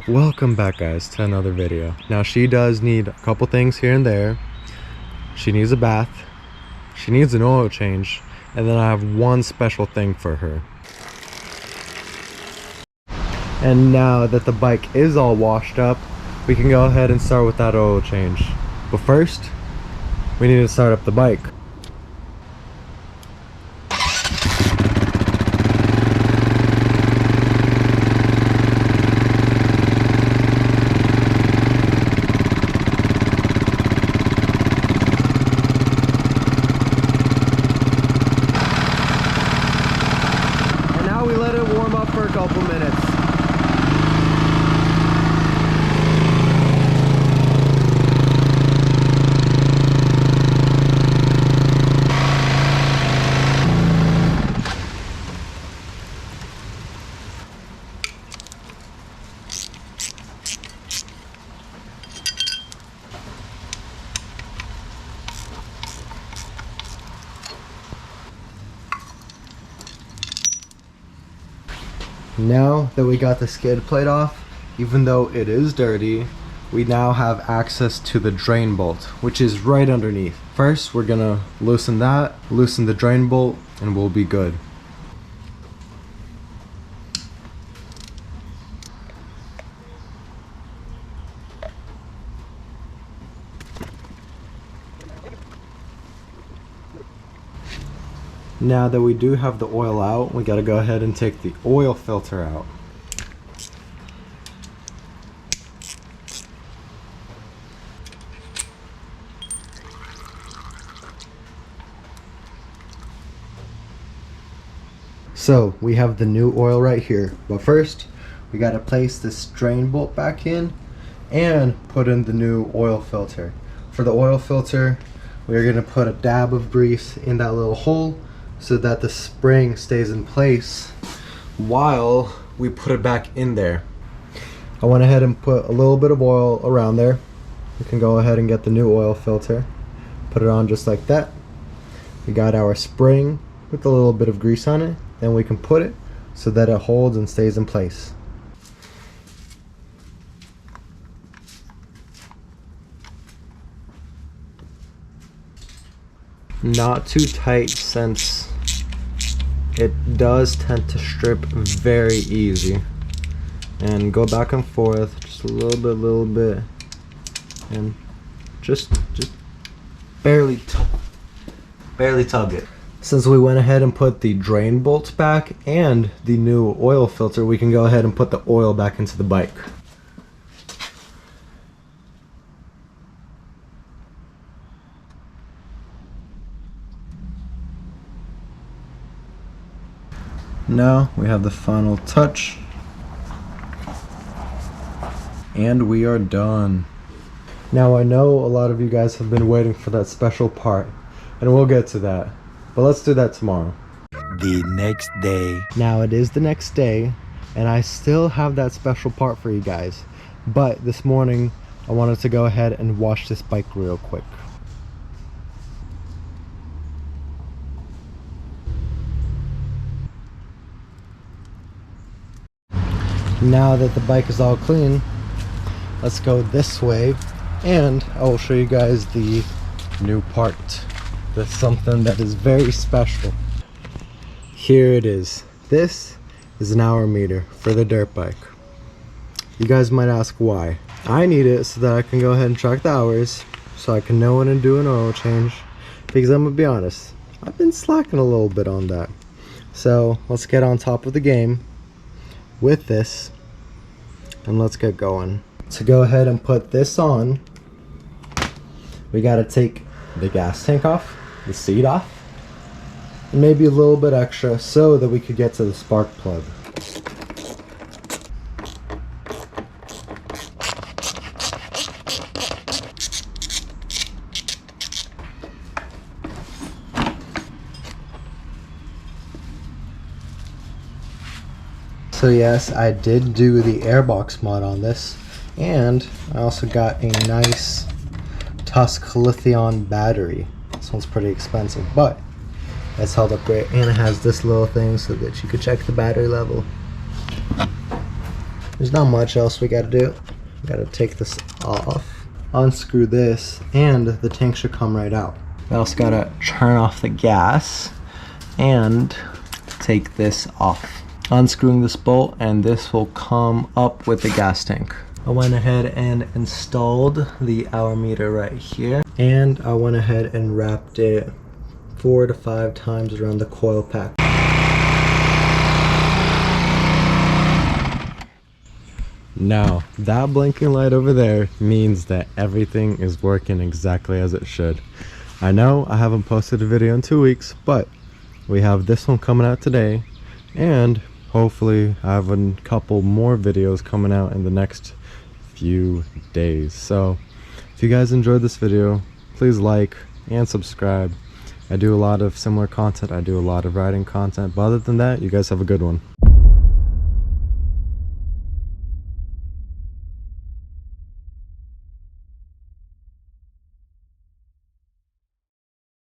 Welcome back, guys, to another video. Now, she does need a couple things here and there. She needs a bath, she needs an oil change, and then I have one special thing for her. And now that the bike is all washed up, we can go ahead and start with that oil change. But first, we need to start up the bike. For a couple minutes. Now that we got the skid plate off, even though it is dirty, we now have access to the drain bolt, which is right underneath. First, we're gonna loosen that, loosen the drain bolt, and we'll be good. Now that we do have the oil out, we gotta go ahead and take the oil filter out. So we have the new oil right here, but first we gotta place this drain bolt back in and put in the new oil filter. For the oil filter, we're gonna put a dab of grease in that little hole so that the spring stays in place while we put it back in there. I went ahead and put a little bit of oil around there. We can go ahead and get the new oil filter, put it on just like that. We got our spring with a little bit of grease on it. Then we can put it so that it holds and stays in place. Not too tight, since it does tend to strip very easy. And go back and forth just a little bit, and just barely tug it. Since we went ahead and put the drain bolts back and the new oil filter, we can go ahead and put the oil back into the bike. Now we have the final touch, and we are done. Now I know a lot of you guys have been waiting for that special part, and we'll get to that, but let's do that tomorrow. The next day. Now it is the next day, and I still have that special part for you guys, but this morning I wanted to go ahead and wash this bike real quick. Now that the bike is all clean, let's go this way and I will show you guys the new part. That's something that is very special. Here it is. This is an hour meter for the dirt bike. You guys might ask why. I need it so that I can go ahead and track the hours, so I can know when to do an oil change, because I'm gonna be honest, I've been slacking a little bit on that. So let's get on top of the game with this, and let's get going. To go ahead and put this on, we gotta take the gas tank off, the seat off, and maybe a little bit extra so that we could get to the spark plug. So yes, I did do the airbox mod on this, and I also got a nice Tusk lithium battery. This one's pretty expensive, but it's held up great, and it has this little thing so that you could check the battery level. There's not much else we gotta do. We gotta take this off, unscrew this, and the tank should come right out. We also gotta turn off the gas and take this off. Unscrewing this bolt and this will come up with the gas tank. I went ahead and installed the hour meter right here, and I went ahead and wrapped it 4 to 5 times around the coil pack. Now, that blinking light over there means that everything is working exactly as it should. I know I haven't posted a video in 2 weeks, but we have this one coming out today, and hopefully I have a couple more videos coming out in the next few days. So if you guys enjoyed this video, please like and subscribe. I do a lot of similar content. I do a lot of riding content, but other than that, you guys have a good one.